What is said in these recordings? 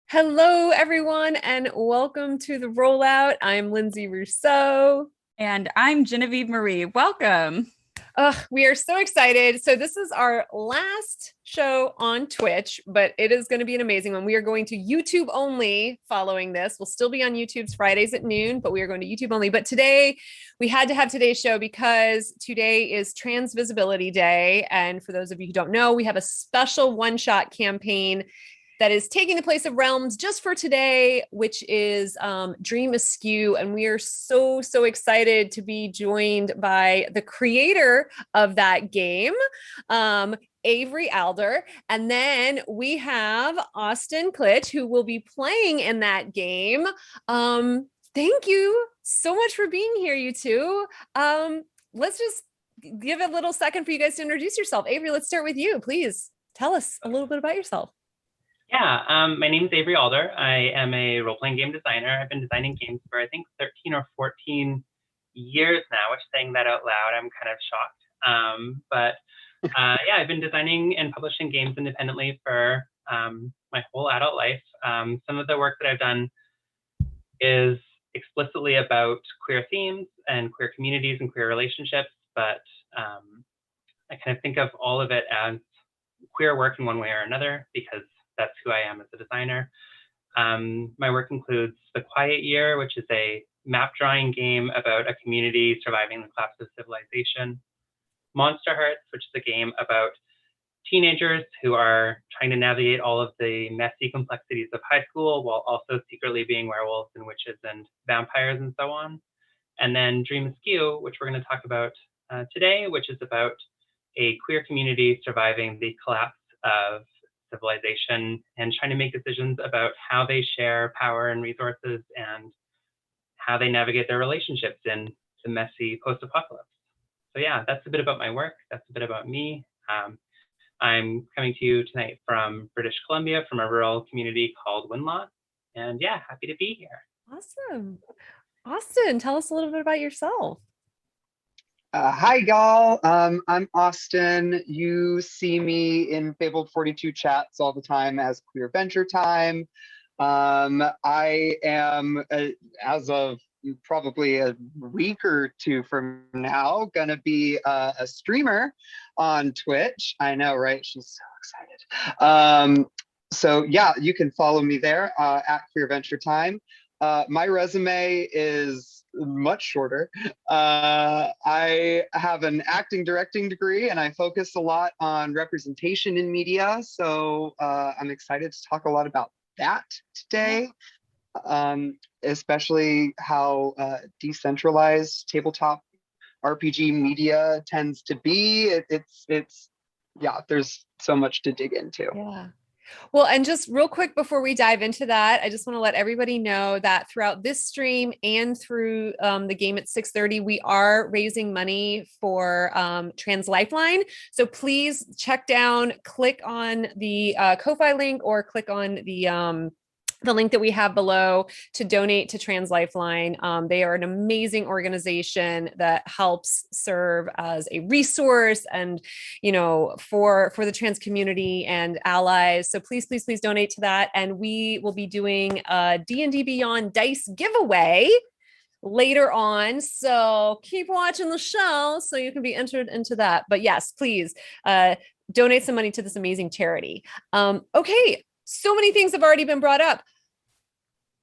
Hello, everyone, and welcome to the rollout. I'm Lindsay Rousseau. And I'm Genevieve Marie. Welcome. We are so excited. So, this is our last show on Twitch, but it is going to be an amazing one. We are going to YouTube only following this. We'll still be on YouTube's Fridays at noon, but we are going to YouTube only. But today, we had to have today's show because today is Trans Visibility Day. And for those of you who don't know, we have a special one shot campaign that is taking the place of Realms just for today, which is Dream Askew. And we are so excited to be joined by the creator of that game, Avery Adler. And then we have Austin Klich, who will be playing in that game. Thank you so much for being here, you two. Let's just give a little second for you guys to introduce yourself. Avery, let's start with you. Please tell us a little bit about yourself. Yeah, my name is Avery Adler. I am a role-playing game designer. I've been designing games for, I think, 13 or 14 years now, which saying that out loud, I'm kind of shocked. Yeah, I've been designing and publishing games independently for my whole adult life. Some of the work that I've done is explicitly about queer themes and queer communities and queer relationships, but I kind of think of all of it as queer work in one way or another because that's who I am as a designer. My work includes The Quiet Year, which is a map drawing game about a community surviving the collapse of civilization. Monster Hearts, which is a game about teenagers who are trying to navigate all of the messy complexities of high school while also secretly being werewolves and witches and vampires and so on. And then Dream Askew, which we're going to talk about today, which is about a queer community surviving the collapse of civilization and trying to make decisions about how they share power and resources and how they navigate their relationships in the messy post-apocalypse. So yeah, that's a bit about my work. That's a bit about me. I'm coming to you tonight from British Columbia, from a rural community called Winlaw. And yeah, happy to be here. Awesome. Austin, tell us a little bit about yourself. Hi, y'all. I'm Austin. You see me in Fabled 42 chats all the time as Queer Venture Time. I am, as of probably a week or two from now, gonna be a streamer on Twitch. I know, right? She's so excited. So yeah, you can follow me there at Queer Venture Time. My resume is much shorter. I have an acting directing degree and I focus a lot on representation in media. So I'm excited to talk a lot about that today, especially how decentralized tabletop RPG media tends to be. Yeah, there's so much to dig into. Yeah. Well, and just real quick before we dive into that, I just want to let everybody know that throughout this stream and through the game at 6:30, we are raising money for Trans Lifeline. So please check down, click on the Ko-fi link or click on the link that we have below to donate to Trans Lifeline. They are an amazing organization that helps serve as a resource and, for the trans community and allies. So please donate to that. And we will be doing a D&D Beyond dice giveaway later on. So keep watching the show so you can be entered into that. But yes, please donate some money to this amazing charity. Okay. So many things have already been brought up.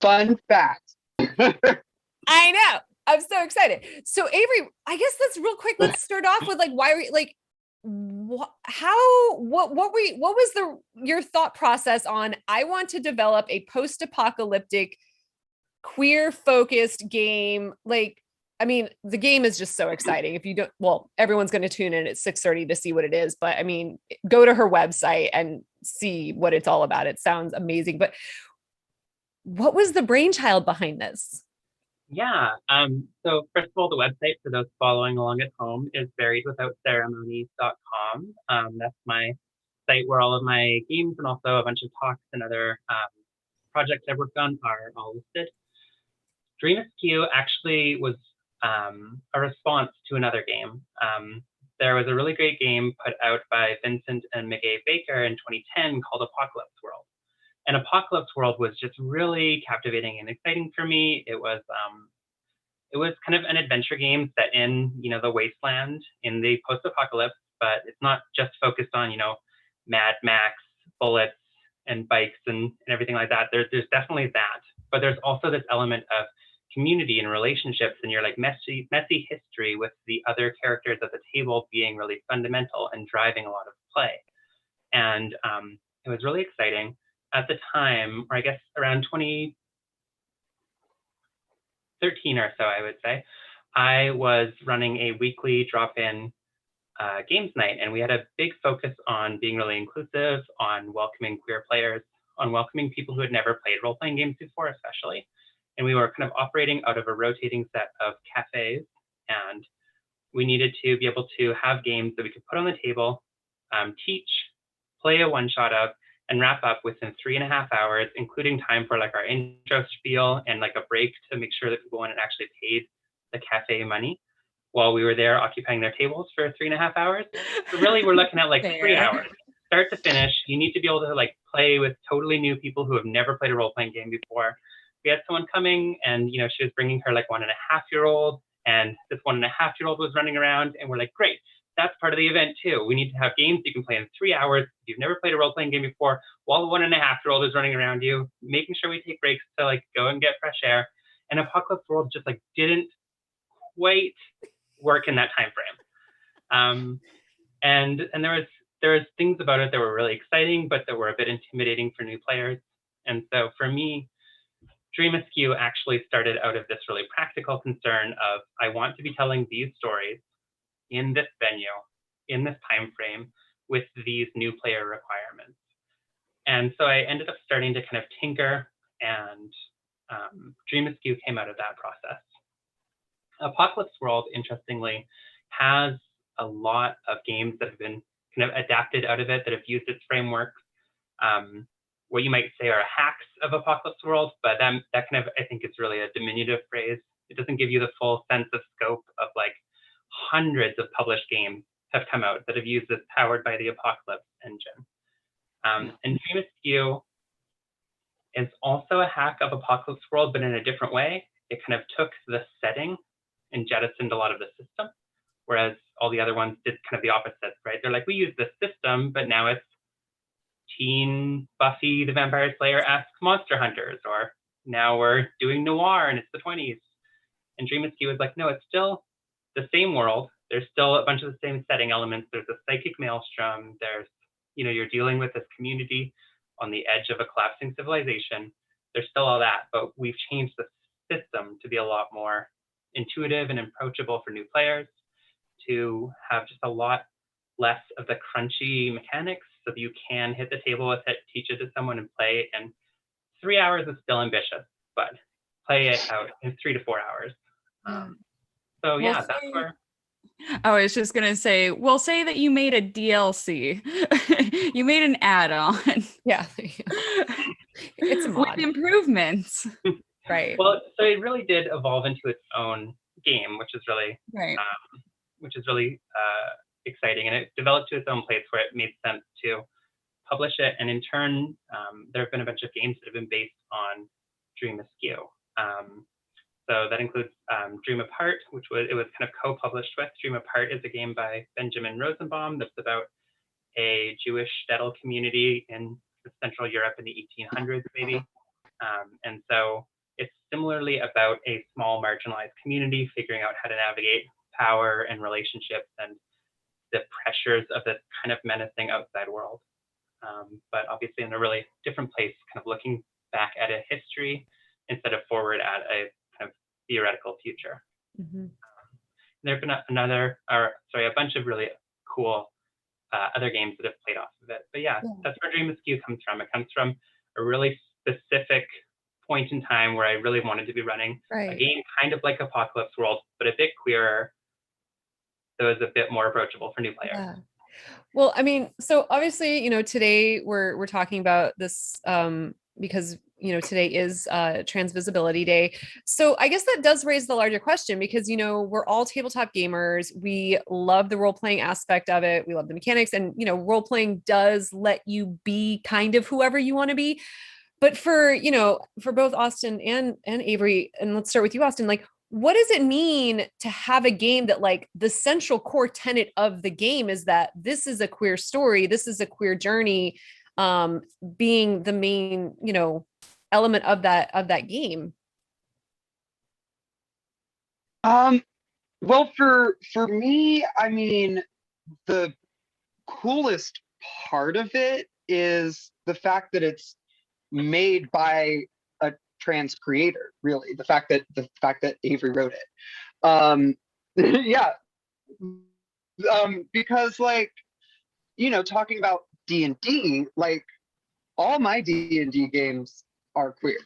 Fun fact. I know. I'm so excited. So Avery, I guess let's real quick. Let's start off with what was your thought process on, I want to develop a post-apocalyptic queer focused game. The game is just so exciting. If you don't, well, everyone's going to tune in at 6:30 to see what it is, but go to her website and see what it's all about. It sounds amazing. But what was the brainchild behind this? Yeah. So first of all, the website for those following along at home is buriedwithoutceremonies.com. That's my site where all of my games and also a bunch of talks and other projects I've worked on are all listed. Dream Askew actually was a response to another game. There was a really great game put out by Vincent and McGay Baker in 2010 called Apocalypse World. And Apocalypse World was just really captivating and exciting for me. It was kind of an adventure game set in, the wasteland in the post-apocalypse, but it's not just focused on, Mad Max, bullets, and bikes and everything like that. There's definitely that, but there's also this element of community and relationships and your like messy history with the other characters at the table being really fundamental and driving a lot of play. And it was really exciting at the time, or I guess around 2013 or so, I would say. I was running a weekly drop-in games night, and we had a big focus on being really inclusive, on welcoming queer players, on welcoming people who had never played role-playing games before, especially. And we were kind of operating out of a rotating set of cafes, and we needed to be able to have games that we could put on the table, teach, play a one-shot of, and wrap up within 3.5 hours, including time for like our intro spiel and like a break to make sure that people went and actually paid the cafe money while we were there occupying their tables for 3.5 hours. So really we're looking at like 3 hours, start to finish. You need to be able to like play with totally new people who have never played a role-playing game before. We had someone coming and, she was bringing her like 1.5-year-old, and this 1.5-year-old was running around, and we're like, great, that's part of the event too. We need to have games you can play in 3 hours. If you've never played a role-playing game before, while the 1.5-year-old is running around you, making sure we take breaks to like go and get fresh air. And Apocalypse World just like didn't quite work in that time frame. And there was things about it that were really exciting, but that were a bit intimidating for new players. And so for me, Dream Askew actually started out of this really practical concern of, I want to be telling these stories in this venue, in this time frame, with these new player requirements. And so I ended up starting to kind of tinker, and Dream Askew came out of that process. Apocalypse World, interestingly, has a lot of games that have been kind of adapted out of it, that have used its framework. What you might say are hacks of Apocalypse World, but that kind of, I think, is really a diminutive phrase. It doesn't give you the full sense of scope of like hundreds of published games have come out that have used this powered by the Apocalypse engine. And Dream Askew is also a hack of Apocalypse World, but in a different way. It kind of took the setting and jettisoned a lot of the system, whereas all the other ones did kind of the opposite, right? They're like, we use this system, but now it's teen Buffy the Vampire Slayer-esque monster hunters, or now we're doing noir and it's the 20s. And Dream Askew is like, no, it's still the same world. There's still a bunch of the same setting elements. There's a psychic maelstrom. There's, you're dealing with this community on the edge of a collapsing civilization. There's still all that, but we've changed the system to be a lot more intuitive and approachable for new players, to have just a lot less of the crunchy mechanics, so that you can hit the table with it, teach it to someone, and play it. And 3 hours is still ambitious, but play it out in 3 to 4 hours. So yeah, that's where. I was just going to say, we'll say that you made a DLC. You made an add-on. Yeah. It's a mod. With improvements. Right. Well, so it really did evolve into its own game, which is really, right. Exciting. And it developed to its own place where it made sense to publish it. And in turn, there have been a bunch of games that have been based on Dream Askew. So that includes Dream Apart, which was kind of co-published with. Dream Apart is a game by Benjamin Rosenbaum that's about a Jewish shtetl community in Central Europe in the 1800s, maybe. And so it's similarly about a small marginalized community figuring out how to navigate power and relationships and the pressures of this kind of menacing outside world. But obviously in a really different place, kind of looking back at a history instead of forward at a kind of theoretical future. Mm-hmm. There have been a bunch of really cool other games that have played off of it. But yeah, that's where Dream Askew comes from. It comes from a really specific point in time where I really wanted to be running a game kind of like Apocalypse World, but a bit queerer, so it's a bit more approachable for new players. Yeah. Well, I mean, so obviously, today we're talking about this because today is Trans Visibility Day. So I guess that does raise the larger question, because we're all tabletop gamers. We love the role-playing aspect of it. We love the mechanics, and role-playing does let you be kind of whoever you want to be. But for, for both Austin and Avery, and let's start with you, Austin, like, what does it mean to have a game that, like, the central core tenet of the game is that this is a queer story, this is a queer journey, being the main, element of that game? Well, for me, I mean, the coolest part of it is the fact that it's made by a trans creator, really. The fact that Avery wrote it. Yeah. Because, like, talking about D&D, like, all my D&D games are queer.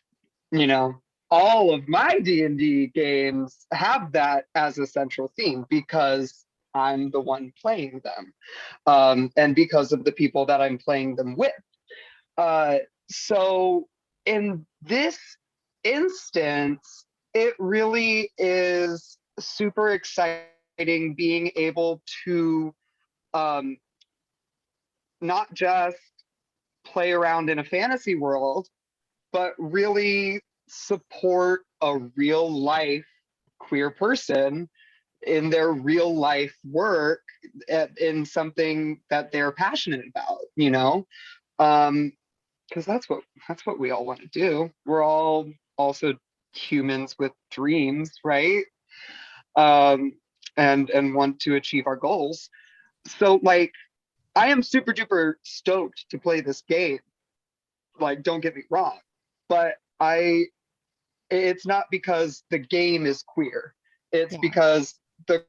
All of my D&D games have that as a central theme because I'm the one playing them, and because of the people that I'm playing them with. So in this instance, it really is super exciting being able to not just play around in a fantasy world, but really support a real life queer person in their real life work in something that they're passionate about, because that's what we all want to do. We're all also humans with dreams, right? And want to achieve our goals. So, like, I am super duper stoked to play this game. Like, don't get me wrong, but it's not because the game is queer. It's because the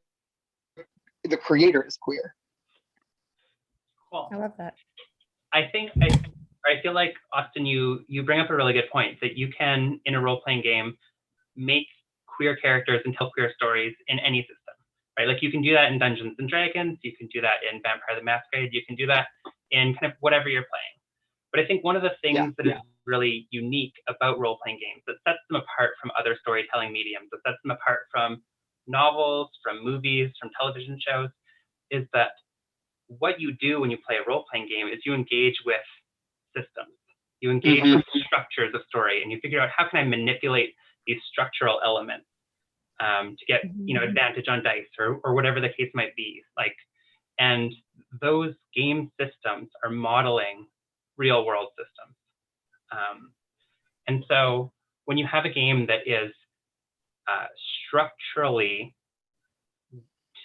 creator is queer. Cool. I love that. I feel like, Austin, you bring up a really good point, that you can, in a role-playing game, make queer characters and tell queer stories in any system, right? Like, you can do that in Dungeons and Dragons, you can do that in Vampire the Masquerade, you can do that in kind of whatever you're playing. But I think one of the things that is really unique about role-playing games, that sets them apart from other storytelling mediums, that sets them apart from novels, from movies, from television shows, is that what you do when you play a role-playing game is you engage with systems. You engage with structures of story, and you figure out, how can I manipulate these structural elements to get advantage on dice, or whatever the case might be. Like, and those game systems are modeling real world systems. And so when you have a game that is structurally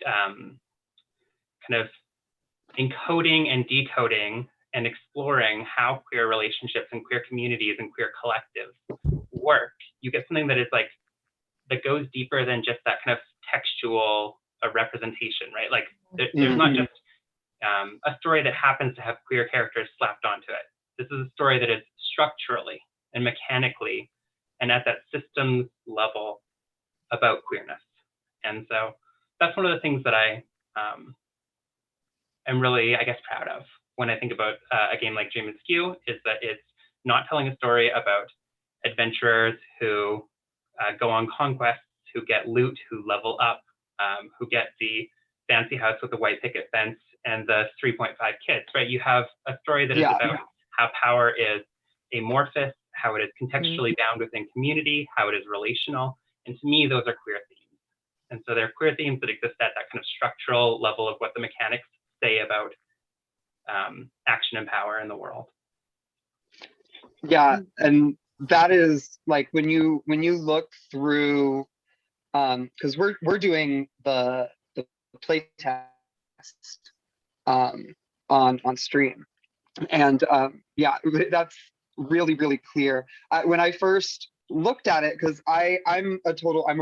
kind of encoding and decoding and exploring how queer relationships and queer communities and queer collectives work, you get something that is like, that goes deeper than just that kind of textual representation, right? Like, there's not just a story that happens to have queer characters slapped onto it. This is a story that is structurally and mechanically and at that systems level about queerness. And so that's one of the things that I am really, I guess, proud of when I think about a game like Dream Askew, is that it's not telling a story about adventurers who go on conquests, who get loot, who level up, who get the fancy house with the white picket fence and the 3.5 kids, right? You have a story that is about how power is amorphous, how it is contextually bound within community, how it is relational. And to me, those are queer themes. And so they're queer themes that exist at that kind of structural level of what the mechanics say about action and power in the world. Yeah, and that is, like, when you look through, because we're doing the play test on stream, and that's really, really clear. When I first looked at it, because I'm a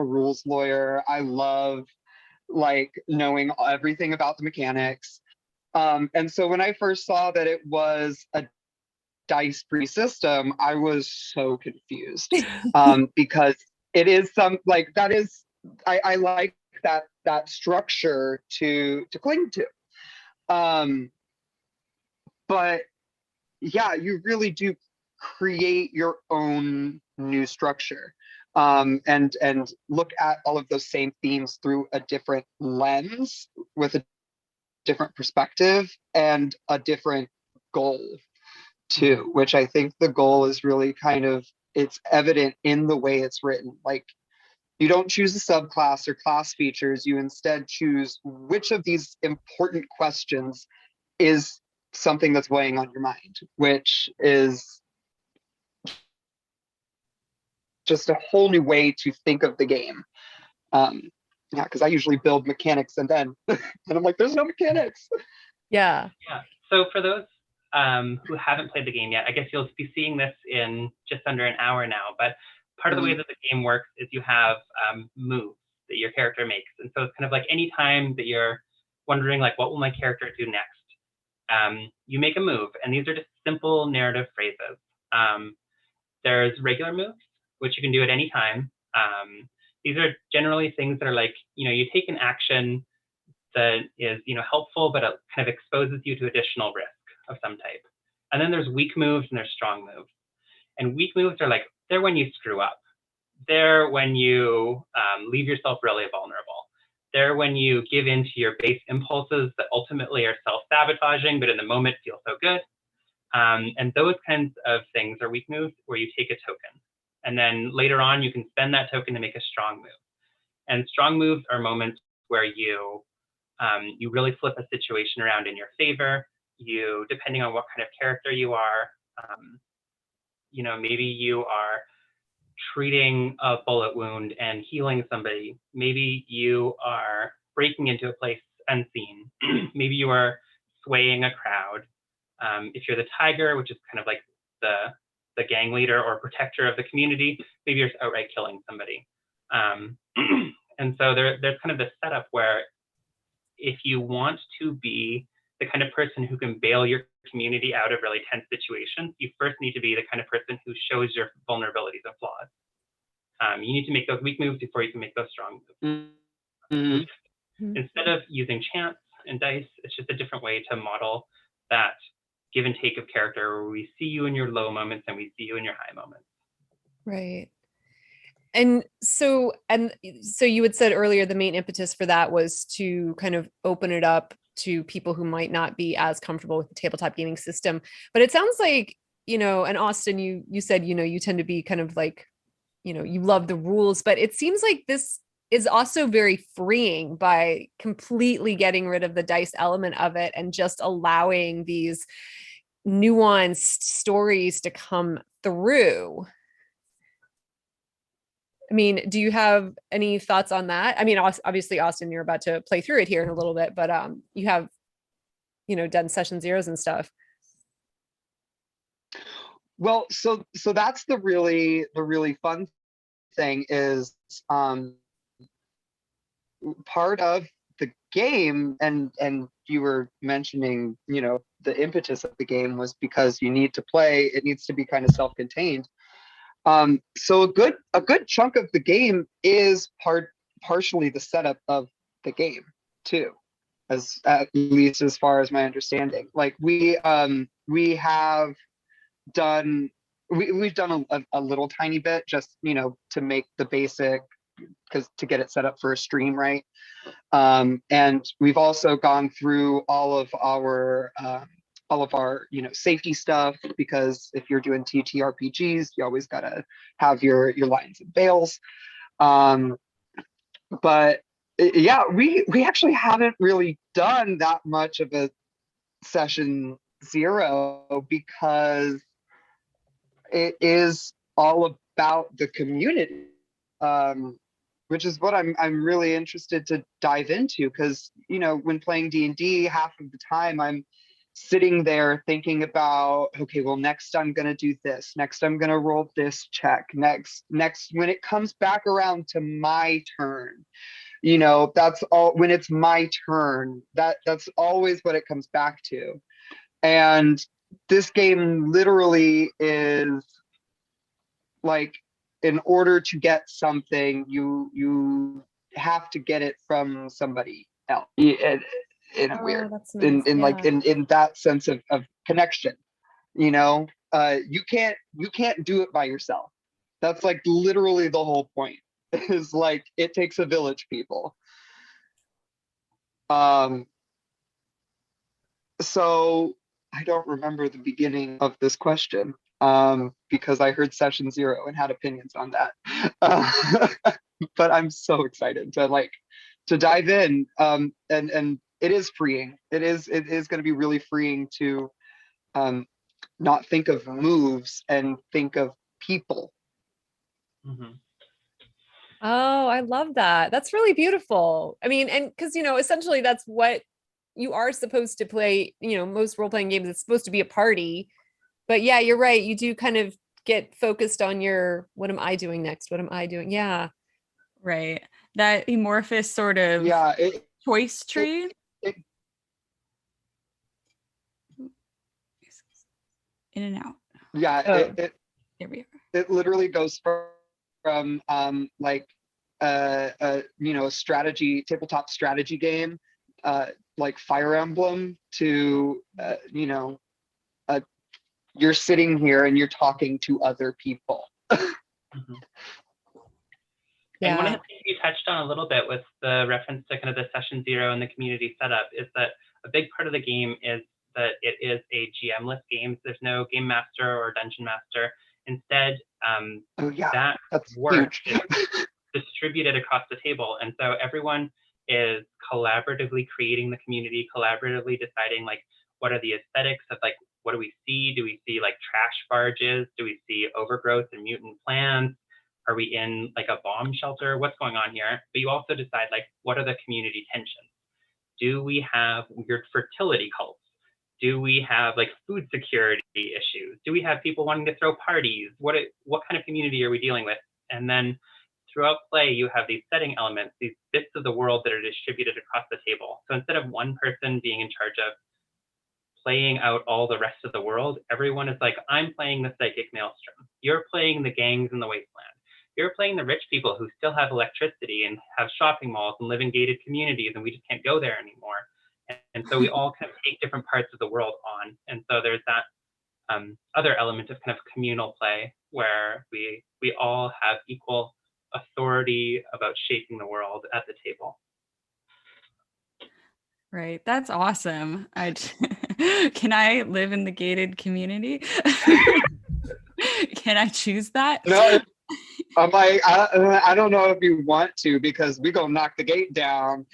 rules lawyer. I love, like, knowing everything about the mechanics. And so when I first saw that it was a dice-free system, I was so confused, because it is I like that structure to cling to. But yeah, you really do create your own new structure, and look at all of those same themes through a different lens, with a different perspective and a different goal too, which I think the goal is really kind of, it's evident in the way it's written. Like, you don't choose a subclass or class features, you instead choose which of these important questions is something that's weighing on your mind, which is just a whole new way to think of the game. Yeah, because I usually build mechanics and then, and I'm like, there's no mechanics. Yeah. Yeah. So for those who haven't played the game yet, I guess you'll be seeing this in just under an hour now. But part of the way that the game works is you have moves that your character makes. And so it's kind of like any time that you're wondering, like, what will my character do next? You make a move. And these are just simple narrative phrases. There's regular moves, which you can do at any time. These are generally things that are like, you take an action that is, helpful, but it kind of exposes you to additional risk of some type. And then there's weak moves and there's strong moves. And weak moves are like, they're when you screw up. They're when you leave yourself really vulnerable. They're when you give in to your base impulses that ultimately are self-sabotaging, but in the moment feel so good. And those kinds of things are weak moves where you take a token. And then later on, you can spend that token to make a strong move. And strong moves are moments where you really flip a situation around in your favor. You, depending on what kind of character you are, maybe you are treating a bullet wound and healing somebody. Maybe you are breaking into a place unseen. Maybe you are swaying a crowd. If you're the tiger, which is kind of like the gang leader or protector of the community, maybe you're outright killing somebody. And so there's kind of this setup where if you want to be the kind of person who can bail your community out of really tense situations, you first need to be the kind of person who shows your vulnerabilities and flaws. You need to make those weak moves before you can make those strong moves. Mm-hmm. Instead of using chance and dice, it's just a different way to model that give and take of character where we see you in your low moments and we see you in your high moments. Right. And so you had said earlier, the main impetus for that was to kind of open it up to people who might not be as comfortable with the tabletop gaming system. But it sounds like, and Austin, you said, you tend to be kind of like, you love the rules, but it seems like this is also very freeing by completely getting rid of the dice element of it and just allowing these nuanced stories to come through. I mean, do you have any thoughts on that? I mean, obviously, Austin, you're about to play through it here in a little bit, but you have, done session zeros and stuff. Well, so that's the really fun thing is part of the game, and you were mentioning, the impetus of the game was because you need to play, it needs to be kind of self-contained. So a good chunk of the game is partially the setup of the game too, at least as far as my understanding. Like we've done a little tiny bit just, to make the basic, because to get it set up for a stream, right? And we've also gone through all of our safety stuff, because if you're doing TTRPGs, you always gotta have your lines and bails. But yeah, we actually haven't really done that much of a session zero, because it is all about the community, which is what I'm really interested to dive into, because when playing D&D, half of the time I'm sitting there thinking about, okay, well, next I'm going to do this, next I'm going to roll this check, next when it comes back around to my turn, that's all. When it's my turn, that's always what it comes back to. And this game literally is like, in order to get something, you have to get it from somebody else. In a weird, nice. in that sense of connection, you can't do it by yourself. That's like literally the whole point, is like, it takes a village, people. So I don't remember the beginning of this question because I heard session 0 and had opinions on that. But I'm so excited to dive in. And it is freeing. It is going to be really freeing to not think of moves and think of people. Mhm. Oh, I love that. That's really beautiful. I mean, and because, essentially that's what you are supposed to play, most role-playing games, it's supposed to be a party. But yeah, you're right. You do kind of get focused on what am I doing next? What am I doing? Yeah. Right. That amorphous sort of Yeah, choice tree. In and out. Yeah, Oh. There we are. It literally goes from a strategy, tabletop strategy game, like Fire Emblem, to you're sitting here and you're talking to other people. Mhm. And one of Yeah. the things you touched on a little bit with the reference to kind of the session 0 and the community setup is that a big part of the game is that it is a GM-less game. There's no game master or dungeon master. Instead, Oh yeah, that that's work huge. is distributed across the table. And so everyone is collaboratively creating the community, collaboratively deciding like, what are the aesthetics of like, what do we see? Do we see like trash barges? Do we see overgrowth and mutant plants? Are we in like a bomb shelter? What's going on here? But you also decide like, what are the community tensions? Do we have weird fertility cults? Do we have like food security issues? Do we have people wanting to throw parties? What kind of community are we dealing with? And then throughout play, you have these setting elements, these bits of the world that are distributed across the table. So instead of one person being in charge of playing out all the rest of the world, everyone is like, I'm playing the psychic maelstrom. You're playing the gangs in the wasteland. You're playing the rich people who still have electricity and have shopping malls and live in gated communities, and we just can't go there anymore. And so we all kind of take different parts of the world on. And so there's that other element of kind of communal play where we all have equal authority about shaping the world at the table. Right. That's awesome. Can I live in the gated community? Can I choose that? No, I'm like, I don't know if you want to, because we gonna knock the gate down.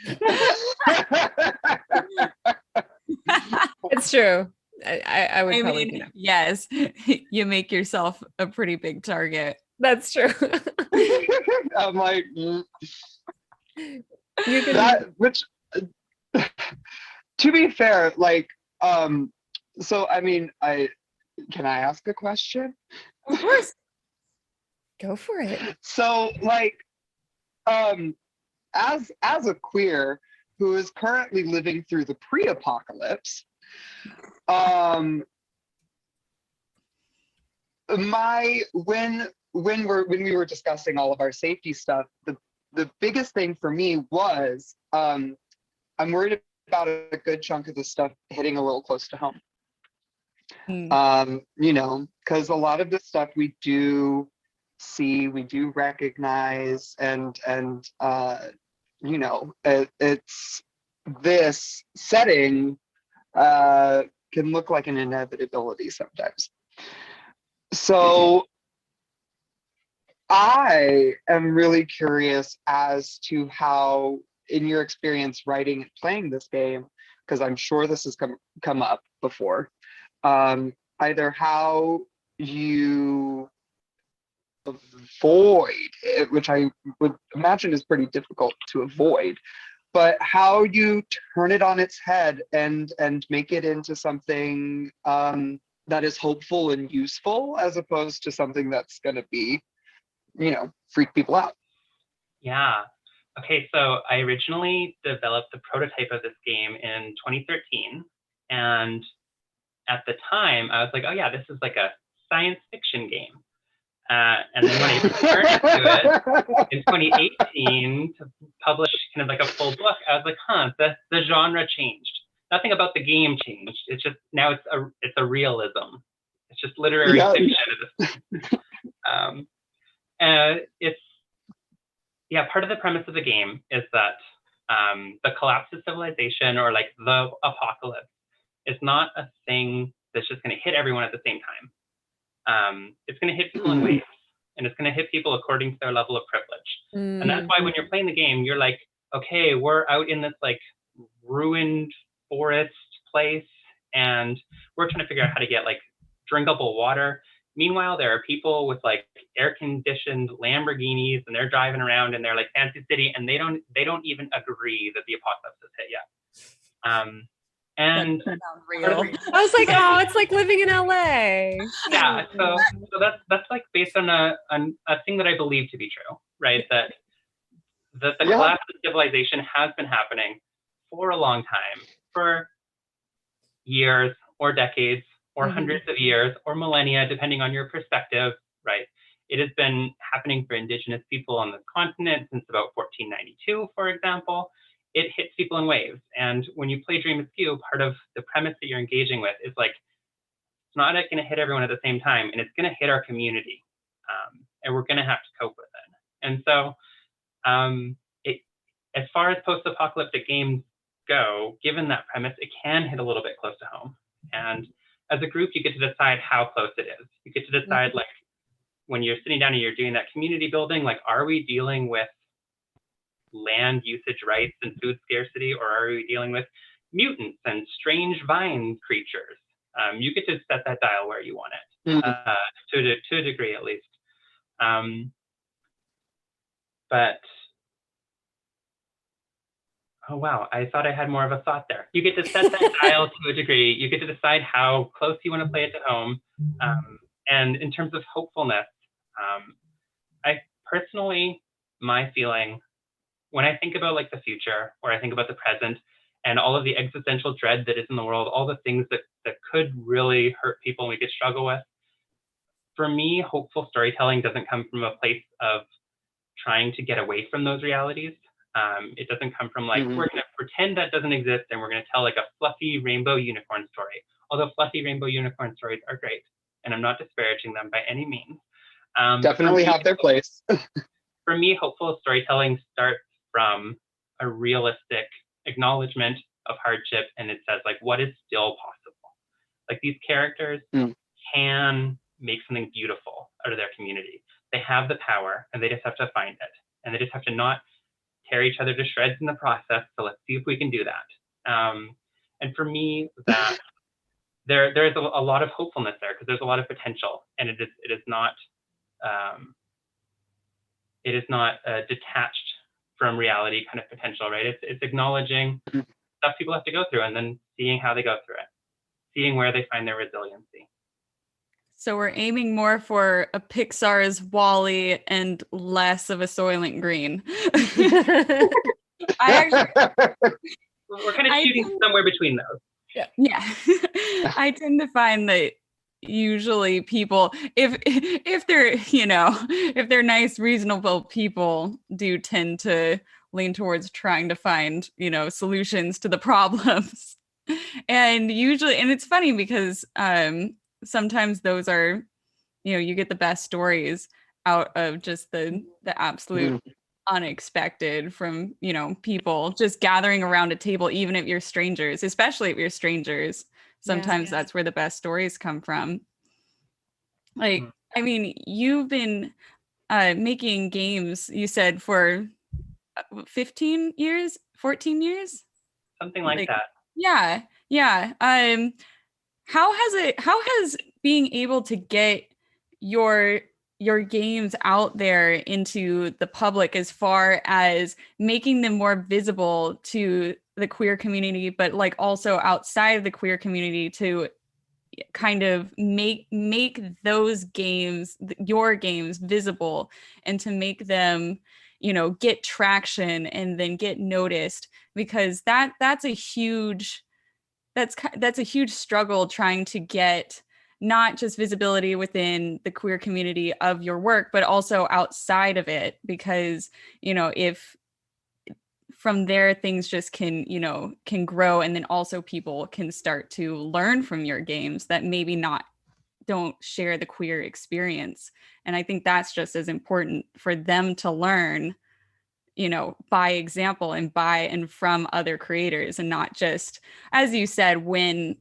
It's true. I would probably do that. yes, you make yourself a pretty big target. That's true. I'm like, You can that, which, to be fair, like, so I mean, can I ask a question? Of course. Go for it. So like, as a queer who is currently living through the pre-apocalypse, when we were discussing all of our safety stuff, the biggest thing for me was I'm worried about a good chunk of the stuff hitting a little close to home. Because a lot of the stuff we do see, we do recognize, and it's this setting can look like an inevitability sometimes. So I am really curious as to how, in your experience writing and playing this game, because I'm sure this has come up before, either how you avoid it, which I would imagine is pretty difficult to avoid, but how you turn it on its head and make it into something that is hopeful and useful, as opposed to something that's going to be, freak people out. Yeah. Okay, so I originally developed the prototype of this game in 2013. And at the time, I was like, oh yeah, this is like a science fiction game. And then when I returned to it in 2018 to publish kind of like a full book, I was like, the genre changed. Nothing about the game changed. It's just now it's a realism. It's just literary fiction. Part of the premise of the game is that the collapse of civilization, or like the apocalypse, It's not a thing that's just going to hit everyone at the same time. It's going to hit people in waves, and it's going to hit people according to their level of privilege. And that's why when you're playing the game, you're like, okay, we're out in this like ruined forest place, and we're trying to figure out how to get like drinkable water. Meanwhile, there are people with like air-conditioned Lamborghinis, and they're driving around in their like fancy city, and they don't even agree that the apocalypse has hit yet. And real. I was like, oh, it's like living in LA. Yeah, so that's like based on a thing that I believe to be true, right? That the collapse of civilization has been happening for a long time, for years or decades or hundreds of years or millennia, depending on your perspective, right? It has been happening for Indigenous people on this continent since about 1492, for example. It hits people in waves. And when you play Dream Askew, part of the premise that you're engaging with is like, it's not going to hit everyone at the same time, and it's going to hit our community. And we're going to have to cope with it. And so as far as post-apocalyptic games go, given that premise, it can hit a little bit close to home. And as a group, you get to decide how close it is. You get to decide, like, when you're sitting down and you're doing that community building, like, are we dealing with land usage rights and food scarcity, or are we dealing with mutants and strange vine creatures? You get to set that dial where you want it, to a degree at least. But oh wow, I thought I had more of a thought there. You get to set that dial to a degree. You get to decide how close you want to play it to home. And in terms of hopefulness, I personally, my feeling, when I think about like the future, or I think about the present, and all of the existential dread that is in the world, all the things that could really hurt people and we could struggle with, for me, hopeful storytelling doesn't come from a place of trying to get away from those realities. It doesn't come from like, we're going to pretend that doesn't exist and we're going to tell like a fluffy rainbow unicorn story. Although fluffy rainbow unicorn stories are great, and I'm not disparaging them by any means. Definitely have their place. For me, hopeful storytelling starts from a realistic acknowledgement of hardship, and it says like, what is still possible? Like, these characters can make something beautiful out of their community. They have the power, and they just have to find it, and they just have to not tear each other to shreds in the process. So let's see if we can do that. And for me, that there's a lot of hopefulness there, because there's a lot of potential, and it is not detached from reality kind of potential, right? It's acknowledging stuff people have to go through, and then seeing how they go through it, seeing where they find their resiliency. So we're aiming more for a Pixar's WALL-E and less of a Soylent Green. We're kind of shooting somewhere between those. Yeah. I tend to find that usually people, if they're, if they're nice, reasonable people, do tend to lean towards trying to find, solutions to the problems. And usually, and it's funny because sometimes those are, you get the best stories out of just the absolute unexpected from, people just gathering around a table, even if you're strangers, especially if you're strangers. Sometimes that's where the best stories come from. Like, I mean, you've been making games, you said, for 15 years, 14 years? Something like that. Yeah. How has being able to get your games out there into the public, as far as making them more visible to the queer community, but like also outside of the queer community, to kind of make those games, your games, visible, and to make them, get traction and then get noticed? Because that's a huge struggle, trying to get not just visibility within the queer community of your work, but also outside of it. Because, if from there things just can grow, and then also people can start to learn from your games that maybe don't share the queer experience. And I think that's just as important for them to learn, by example and by and from other creators, and not just, as you said, when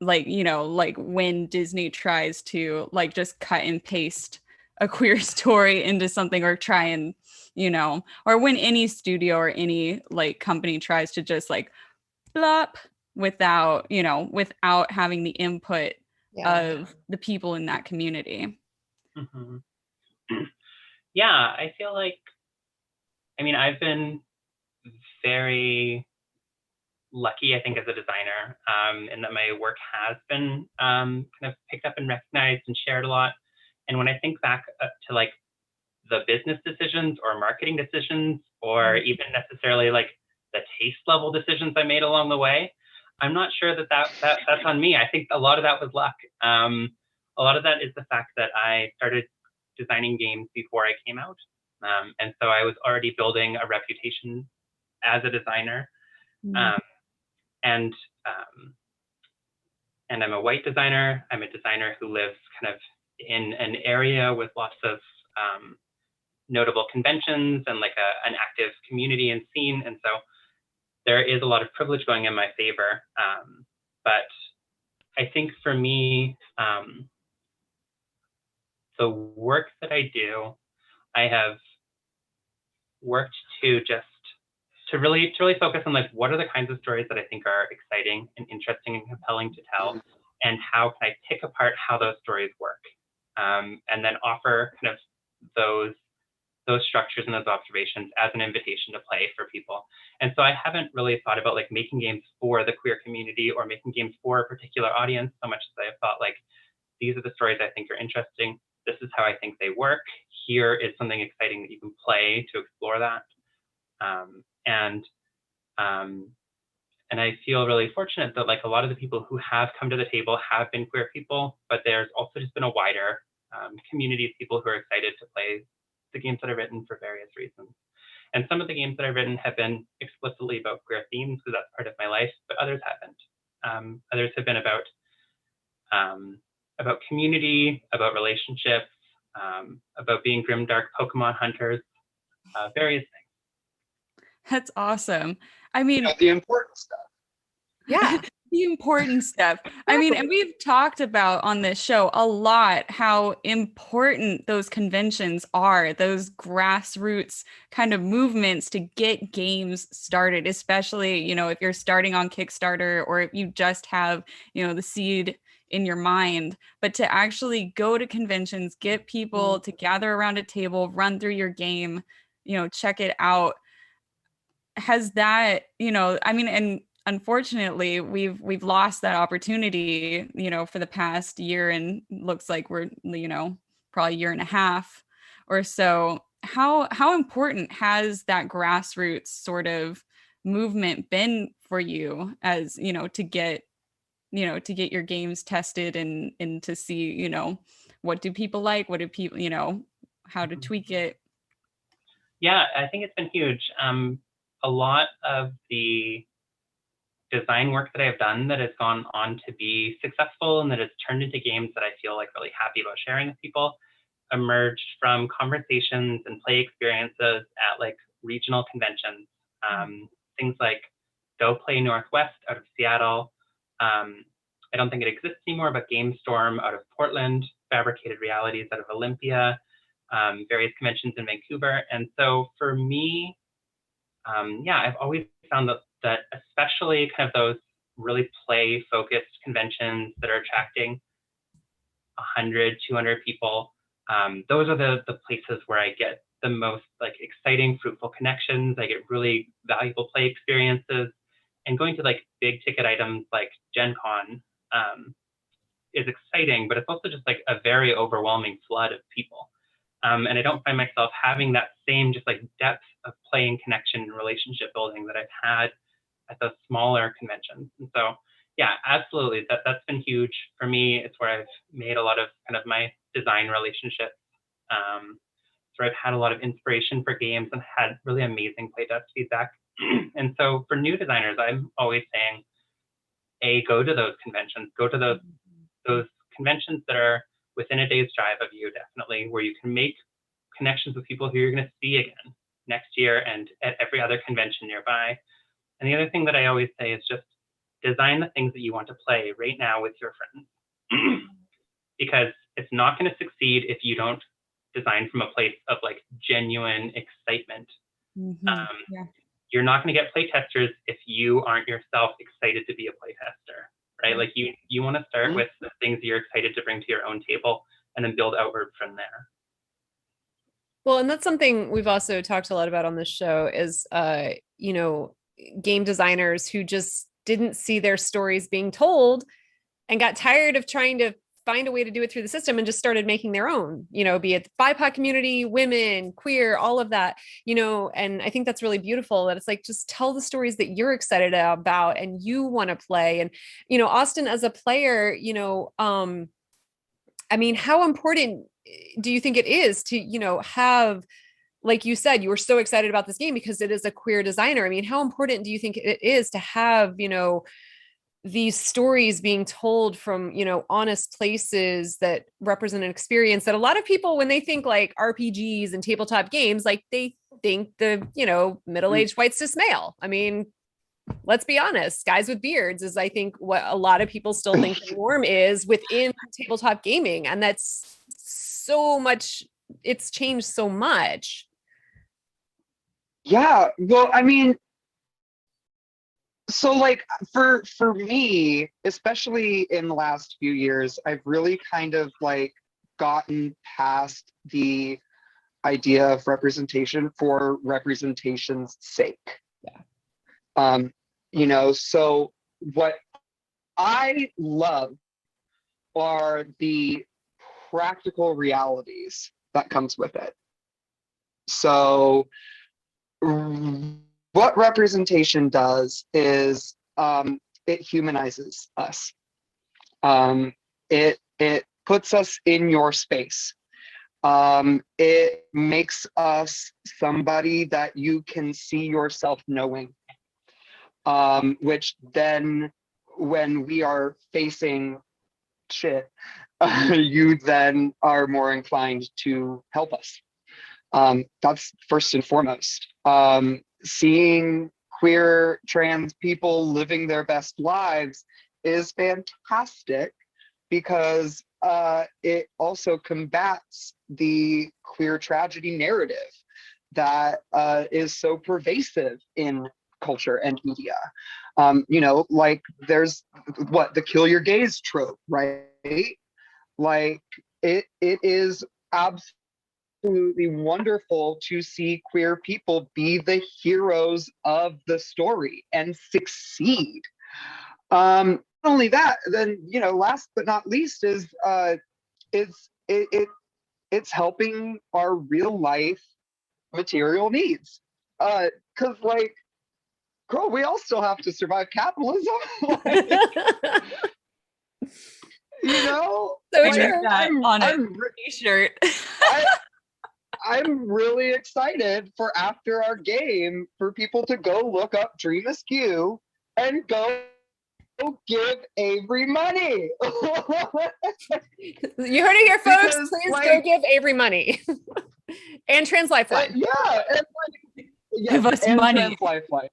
like, you know, like when Disney tries to like just cut and paste a queer story into something, or try and, you know, or when any studio or any like company tries to just like blop without, you know, without having the input of the people in that community. Mm-hmm. Yeah, I feel like, I mean, I've been very lucky, I think, as a designer, in that my work has been kind of picked up and recognized and shared a lot. And when I think back to like the business decisions or marketing decisions, or even necessarily like the taste level decisions I made along the way, I'm not sure that's on me. I think a lot of that was luck. A lot of that is the fact that I started designing games before I came out. And so I was already building a reputation as a designer. Um, and I'm a white designer. I'm a designer who lives kind of in an area with lots of notable conventions and like an active community and scene. And so there is a lot of privilege going in my favor. But I think for me, the work that I do, I have worked to really focus on like, what are the kinds of stories that I think are exciting and interesting and compelling to tell, and how can I pick apart how those stories work, and then offer kind of those structures and those observations as an invitation to play for people. And so I haven't really thought about like making games for the queer community or making games for a particular audience so much as I've thought like, these are the stories I think are interesting. This is how I think they work. Here is something exciting that you can play to explore that. And I feel really fortunate that like a lot of the people who have come to the table have been queer people, but there's also just been a wider community of people who are excited to play the games that I've written for various reasons. And some of the games that I've written have been explicitly about queer themes because that's part of my life, but others haven't. Others have been about community, about relationships, about being grimdark Pokemon hunters, various things. That's awesome. I mean, You know, the important stuff. Yeah. The important stuff. I mean, and we've talked about on this show a lot how important those conventions are, those grassroots kind of movements to get games started, especially, you know, if you're starting on Kickstarter or if you just have, you know, the seed in your mind, but to actually go to conventions, get people to gather around a table, run through your game, you know, check it out. Has that, you know, I mean, and unfortunately we've lost that opportunity, you know, for the past year, and looks like we're, you know, probably a year and a half or so. How important has that grassroots sort of movement been for you, as, you know, to get your games tested and to see, you know, what do people like, what do people, you know, how to tweak it? Yeah, I think it's been huge. A lot of the design work that I've done that has gone on to be successful and that has turned into games that I feel like really happy about sharing with people emerged from conversations and play experiences at like regional conventions. Things like Go Play Northwest out of Seattle. I don't think it exists anymore, but GameStorm out of Portland, Fabricated Realities out of Olympia, various conventions in Vancouver. And so for me, yeah, I've always found that especially kind of those really play-focused conventions that are attracting 100, 200 people, those are the places where I get the most like exciting, fruitful connections. I get really valuable play experiences. And going to like big ticket items like Gen Con is exciting, but it's also just like a very overwhelming flood of people. And I don't find myself having that same just like depth of play and connection and relationship building that I've had at those smaller conventions. And so, yeah, absolutely, that's been huge for me. It's where I've made a lot of kind of my design relationships. So I've had a lot of inspiration for games and had really amazing playtest feedback. And so for new designers, I'm always saying, go to those conventions, go to those conventions that are within a day's drive of you, definitely, where you can make connections with people who you're going to see again next year and at every other convention nearby. And the other thing that I always say is just design the things that you want to play right now with your friends. Because it's not going to succeed if you don't design from a place of like genuine excitement. Yeah. You're not going to get play testers if you aren't yourself excited to be a play tester, right? Like you want to start with the things you're excited to bring to your own table and then build outward from there. Well, and that's something we've also talked a lot about on this show is, you know, game designers who just didn't see their stories being told and got tired of trying to find a way to do it through the system and just started making their own, you know, be it the BIPOC community, women, queer, all of that, you know, and I think that's really beautiful that it's like, just tell the stories that you're excited about and you want to play. And, you know, Austin, as a player, you know, I mean, how important do you think it is to, you know, have, like you said, you were so excited about this game because it is a queer designer. I mean, how important do you think it is to have, you know, these stories being told from, you know, honest places that represent an experience that a lot of people, when they think like RPGs and tabletop games, like they think the, you know, middle-aged white cis male. I mean, let's be honest, guys with beards is, I think, what a lot of people still think the norm is within tabletop gaming. And that's so much, it's changed so much. Yeah, well, I mean, so like for me, especially in the last few years, I've really kind of like gotten past the idea of representation for representation's sake. Yeah. You know, so what I love are the practical realities that comes with it. So what representation does is it humanizes us. It puts us in your space. It makes us somebody that you can see yourself knowing, which then when we are facing shit, you then are more inclined to help us. That's first and foremost. Seeing queer, trans people living their best lives is fantastic because it also combats the queer tragedy narrative that is so pervasive in culture and media. You know, like there's the kill your gays trope, right? Like it is absolutely wonderful to see queer people be the heroes of the story and succeed. Not only that, then, you know, last but not least is it's helping our real life material needs. Because like, girl, we all still have to survive capitalism. Like, you know, So Like true. that on a t-shirt. I'm really excited for after our game for people to go look up Dream Askew and go give Avery money. You heard it here, folks. Because, Please like, go give Avery money. And Trans Lifeline. Yeah, and like, yes, Give us and money. Trans Lifeline.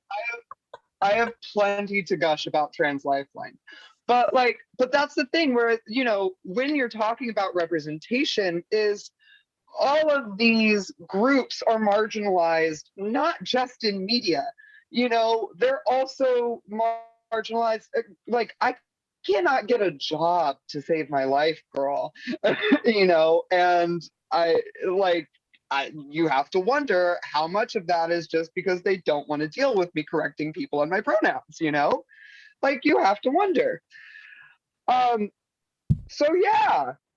I have plenty to gush about Trans Lifeline. But that's the thing where, you know, when you're talking about representation is all of these groups are marginalized, not just in media, you know, they're also marginalized. Like, I cannot get a job to save my life, girl, you know, and you have to wonder how much of that is just because they don't want to deal with me correcting people on my pronouns, you know, like you have to wonder. So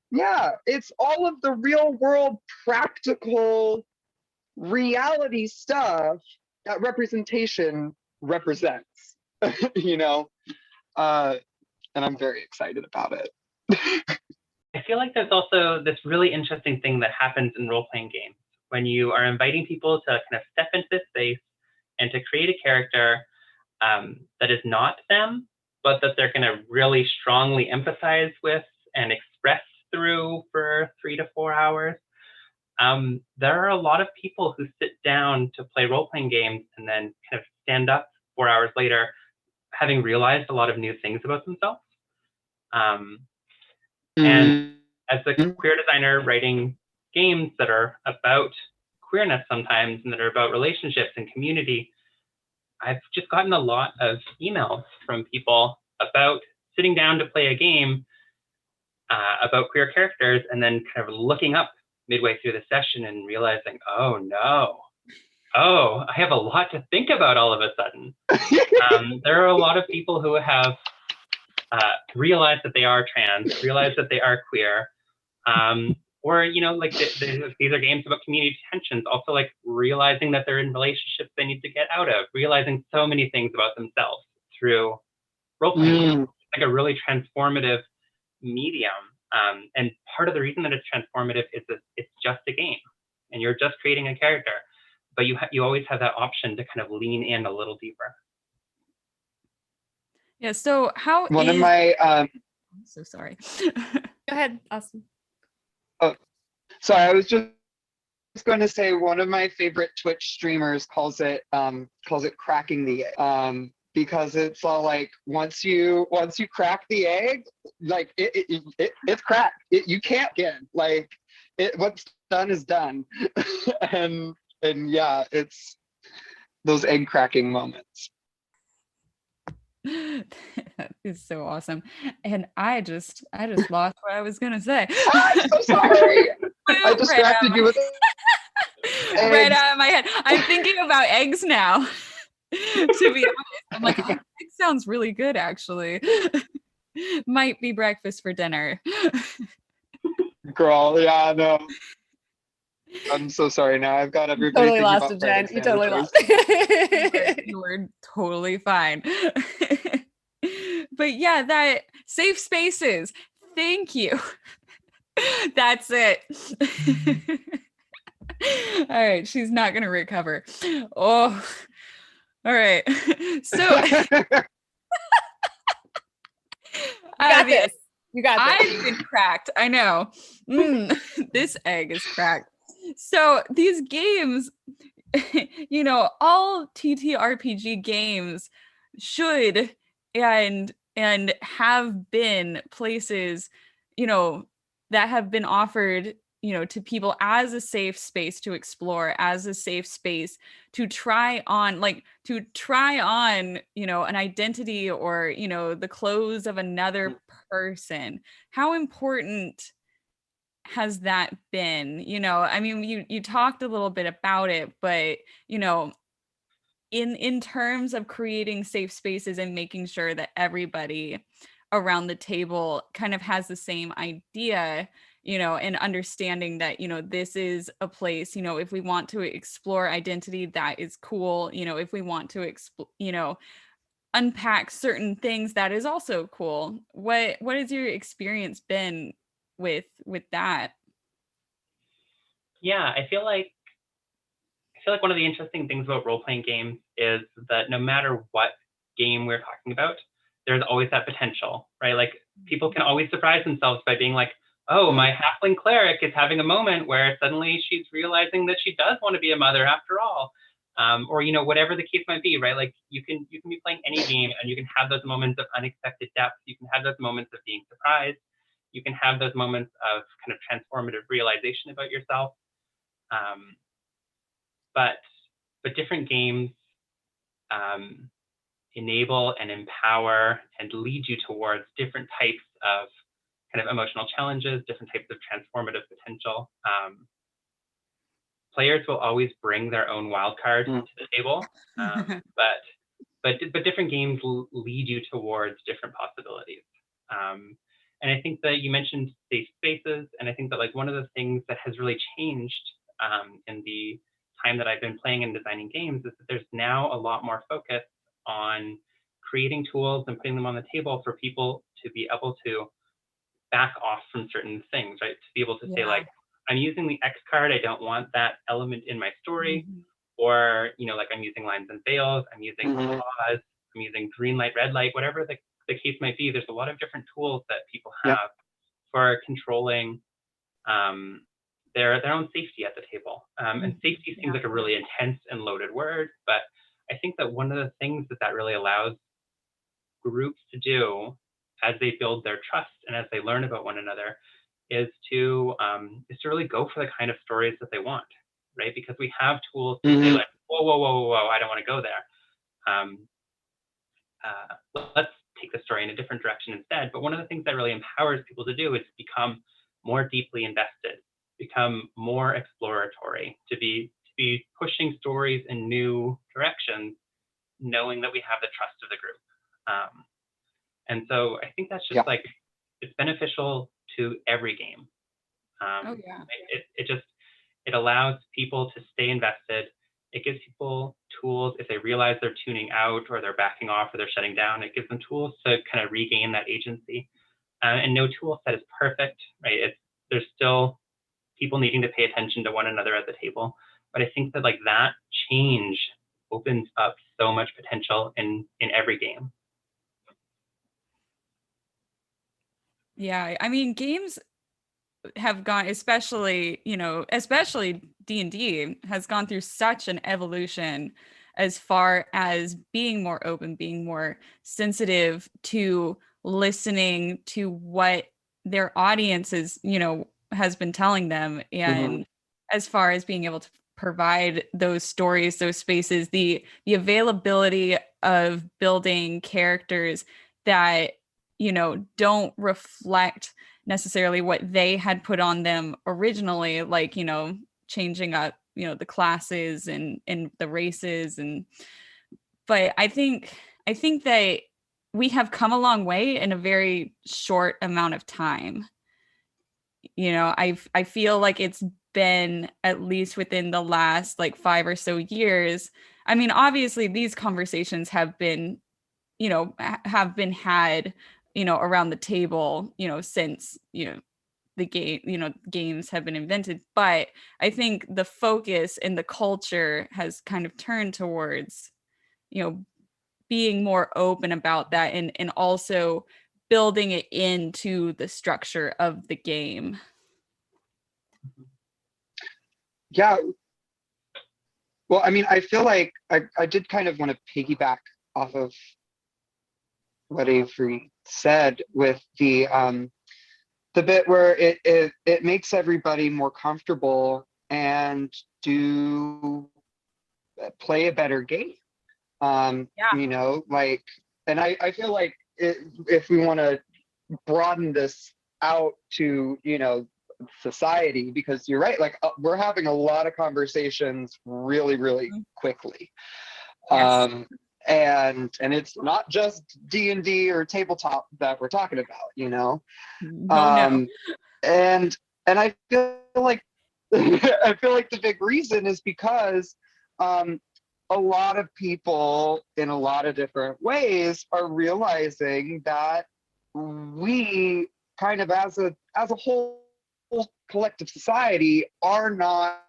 yeah, it's all of the real world practical reality stuff that representation represents, you know, and I'm very excited about it. I feel like there's also this really interesting thing that happens in role-playing games when you are inviting people to kind of step into this space and to create a character that is not them, but that they're going to really strongly empathize with and express through for 3 to 4 hours. There are a lot of people who sit down to play role-playing games and then kind of stand up 4 hours later having realized a lot of new things about themselves. And as a queer designer writing games that are about queerness sometimes and that are about relationships and community, I've just gotten a lot of emails from people about sitting down to play a game about queer characters and then kind of looking up midway through the session and realizing, oh no, I have a lot to think about all of a sudden. There are a lot of people who have realized that they are trans, realized that they are queer, or, you know, like these are games about community tensions, also like realizing that they're in relationships they need to get out of, realizing so many things about themselves through role-playing. It's like a really transformative medium. And part of the reason that it's transformative is that it's just a game and you're just creating a character, but you always have that option to kind of lean in a little deeper. Yeah, so how one of my I'm so sorry. Go ahead, Austin. Oh, sorry, I was just going to say one of my favorite Twitch streamers calls it cracking the egg, because it's all like once you crack the egg, like it's cracked. You can't again. Like what's done is done. and yeah, it's those egg cracking moments. That is so awesome. And I just lost what I was gonna say. I'm so sorry. I distracted you with right out of my head. I'm thinking about eggs now. To be honest, I'm like, oh, egg sounds really good actually. Might be breakfast for dinner. Girl, yeah, no. I'm so sorry. Now I've got everybody Totally thinking lost about it, Jen. You totally lost sandwiches. it. You were totally fine. But yeah, that safe spaces. Thank you. That's it. All right, she's not gonna recover. Oh, all right. So You got this. I've been cracked. I know. This egg is cracked. So these games, you know, all TTRPG games should and have been places, you know, that have been offered, you know, to people as a safe space to explore, as a safe space to try on, you know, an identity or, you know, the clothes of another person. How important has that been? You know, I mean, you talked a little bit about it, but, you know, in terms of creating safe spaces and making sure that everybody around the table kind of has the same idea, you know, and understanding that, you know, this is a place, you know, if we want to explore identity, that is cool. You know, if we want to you know, unpack certain things, that is also cool. What has your experience been with that? Yeah, I feel like one of the interesting things about role-playing games is that no matter what game we're talking about, there's always that potential, right? Like people can always surprise themselves by being like, oh, my halfling cleric is having a moment where suddenly she's realizing that she does want to be a mother after all. Or, you know, whatever the case might be, right? Like you can be playing any game and you can have those moments of unexpected depth. You can have those moments of being surprised. You can have those moments of kind of transformative realization about yourself. But different games enable and empower and lead you towards different types of kind of emotional challenges, different types of transformative potential. Players will always bring their own wild card to the table, but different games lead you towards different possibilities. And I think that you mentioned safe spaces, and I think that like one of the things that has really changed in the time that I've been playing and designing games is that there's now a lot more focus on creating tools and putting them on the table for people to be able to back off from certain things, right? To be able to say like, I'm using the X card, I don't want that element in my story, or, you know, like I'm using lines and veils, I'm using pause, I'm using green light, red light, whatever the case might be. There's a lot of different tools that people have for controlling their own safety at the table. And safety seems like a really intense and loaded word, but I think that one of the things that really allows groups to do as they build their trust and as they learn about one another is to really go for the kind of stories that they want, right? Because we have tools to say like, whoa, I don't want to go there. Let's take the story in a different direction instead. But one of the things that really empowers people to do is become more deeply invested, become more exploratory, to be pushing stories in new directions, knowing that we have the trust of the group. And so I think that's just like, it's beneficial to every game. It allows people to stay invested. It gives people tools if they realize they're tuning out or they're backing off or they're shutting down. It gives them tools to kind of regain that agency. And no tool set is perfect, right? There's still people needing to pay attention to one another at the table. But I think that like that change opens up so much potential in every game. Yeah, I mean, games have gone, especially D&D has gone through such an evolution as far as being more open, being more sensitive to listening to what their audience is, has been telling them. And as far as being able to provide those stories, those spaces, the availability of building characters that, don't reflect necessarily what they had put on them originally, like, changing up, the classes and the races. But I think that we have come a long way in a very short amount of time. I feel like it's been, at least within the last like 5 or so years. I mean, obviously these conversations have been had, around the table, since, the game, games have been invented. But I think the focus and the culture has kind of turned towards, being more open about that and also building it into the structure of the game. Yeah. Well, I mean, I feel like I did kind of want to piggyback off of what Avery said with the bit where it makes everybody more comfortable and play a better game. And I feel like if we want to broaden this out to, society, because you're right, like we're having a lot of conversations really, really quickly. Yes. And it's not just D&D or tabletop that we're talking about, No. And I feel like the big reason is because a lot of people in a lot of different ways are realizing that we kind of as a whole collective society are not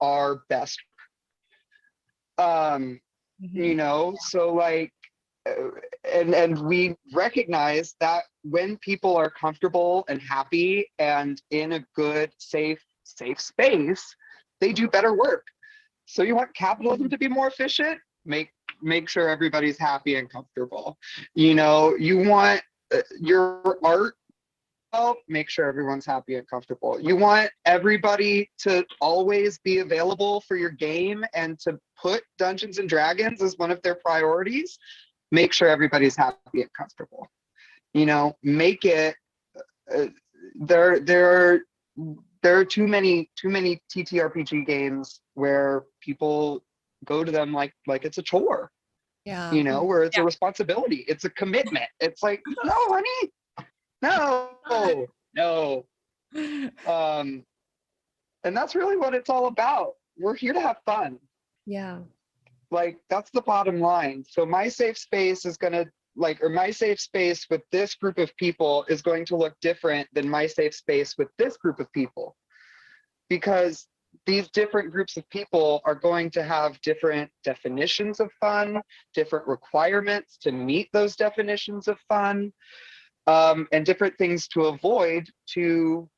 our best. So like, and we recognize that when people are comfortable and happy and in a good, safe space, they do better work. So you want capitalism to be more efficient? Make sure everybody's happy and comfortable. You want your art, make sure everyone's happy and comfortable. You want everybody to always be available for your game and to put Dungeons and Dragons as one of their priorities, make sure everybody's happy and comfortable. Make it there are too many TTRPG games where people go to them like it's a chore. Yeah. Where it's a responsibility, it's a commitment. It's like, no, honey, no. And that's really what it's all about. We're here to have fun. Yeah. Like, that's the bottom line. So my safe space is going to my safe space with this group of people is going to look different than my safe space with this group of people, because these different groups of people are going to have different definitions of fun, different requirements to meet those definitions of fun, and different things to avoid to,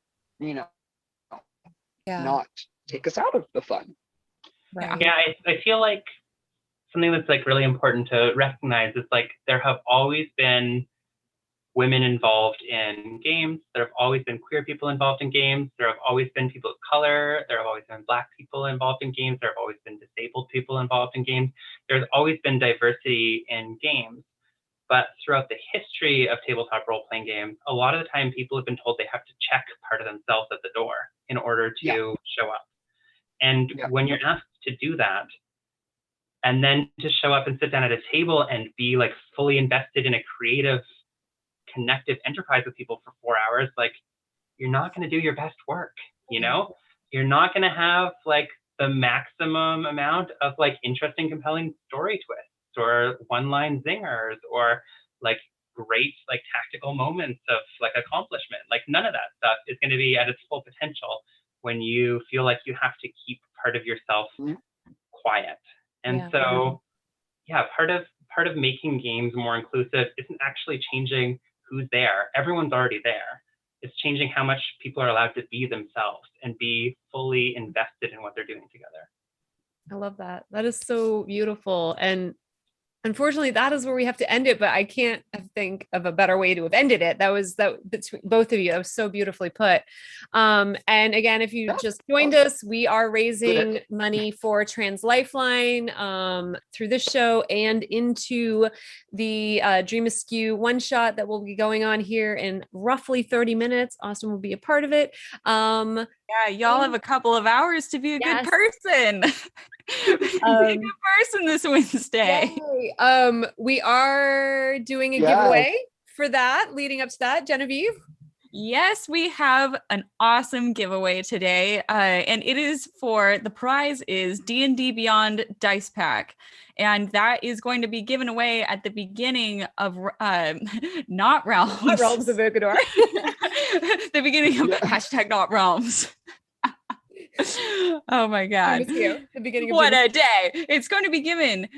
not take us out of the fun. Right. Yeah, I feel like something that's like really important to recognize is like there have always been women involved in games. There have always been queer people involved in games. There have always been people of color. There have always been Black people involved in games. There have always been disabled people involved in games. There's always been diversity in games. But throughout the history of tabletop role-playing games, a lot of the time people have been told they have to check part of themselves at the door in order to show up. And when you're asked to do that, and then to show up and sit down at a table and be like fully invested in a creative, connective enterprise with people for 4 hours, like you're not going to do your best work, you know? You're not going to have like the maximum amount of like interesting, compelling story twists or one-line zingers or like great like tactical moments of like accomplishment. Like none of that stuff is going to be at its full potential when you feel like you have to keep part of yourself quiet. And so part of making games more inclusive isn't actually changing who's there. Everyone's already there. It's changing how much people are allowed to be themselves and be fully invested in what they're doing together. I love that. That is so beautiful. And unfortunately, that is where we have to end it, but I can't think of a better way to have ended it. That was between both of you. That was so beautifully put. And again, if you just joined us, we are raising money for Trans Lifeline through this show and into the Dream Askew one shot that will be going on here in roughly 30 minutes. Austin will be a part of it. Y'all have a couple of hours to be a good person. Be a good person this Wednesday. We are doing a giveaway for that, leading up to that. Genevieve? Yes, we have an awesome giveaway today, and it is the prize is D&D Beyond Dice Pack, and that is going to be given away at the beginning of Not Realms. Not Realms of Vogador. The beginning of hashtag Not Realms. Oh my God. The beginning of what a day. It's going to be given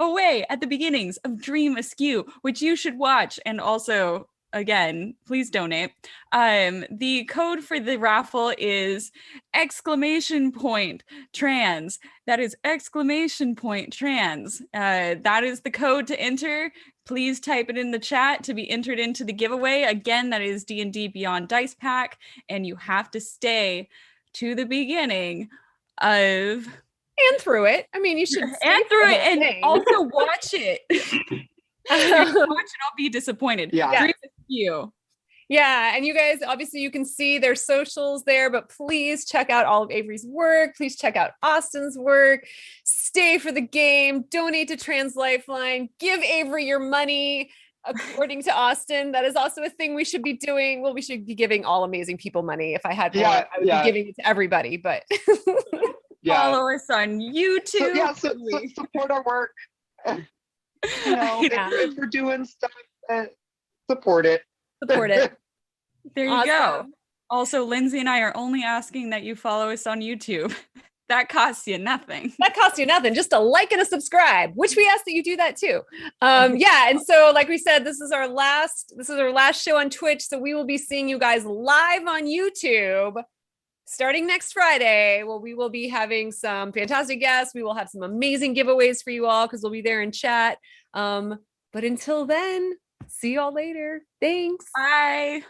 away at the beginnings of Dream Askew, which you should watch. And also, again, please donate. The code for the raffle is !trans. That is !trans. That is the code to enter. Please type it in the chat to be entered into the giveaway. Again, that is D&D Beyond Dice Pack. And you have to stay to the beginning of and through it. I mean, you should and through it and also watch it. If you watch it, I'll be disappointed. Dream Askew. Yeah, and you guys, obviously you can see their socials there, but please check out all of Avery's work. Please check out Austin's work. Stay for the game. Donate to Trans Lifeline. Give Avery your money. According to Austin, that is also a thing we should be doing. Well, we should be giving all amazing people money. If I had more, I would be giving it to everybody, but follow us on YouTube. So support our work. If we're doing stuff, support it. Support it. There you go. Also, Lindsay and I are only asking that you follow us on YouTube. That costs you nothing. Just a like and a subscribe, which we ask that you do that too. And so like we said, this is our last show on Twitch. So we will be seeing you guys live on YouTube starting next Friday. Well, we will be having some fantastic guests. We will have some amazing giveaways for you all because we'll be there in chat. But until then, see y'all later. Thanks. Bye.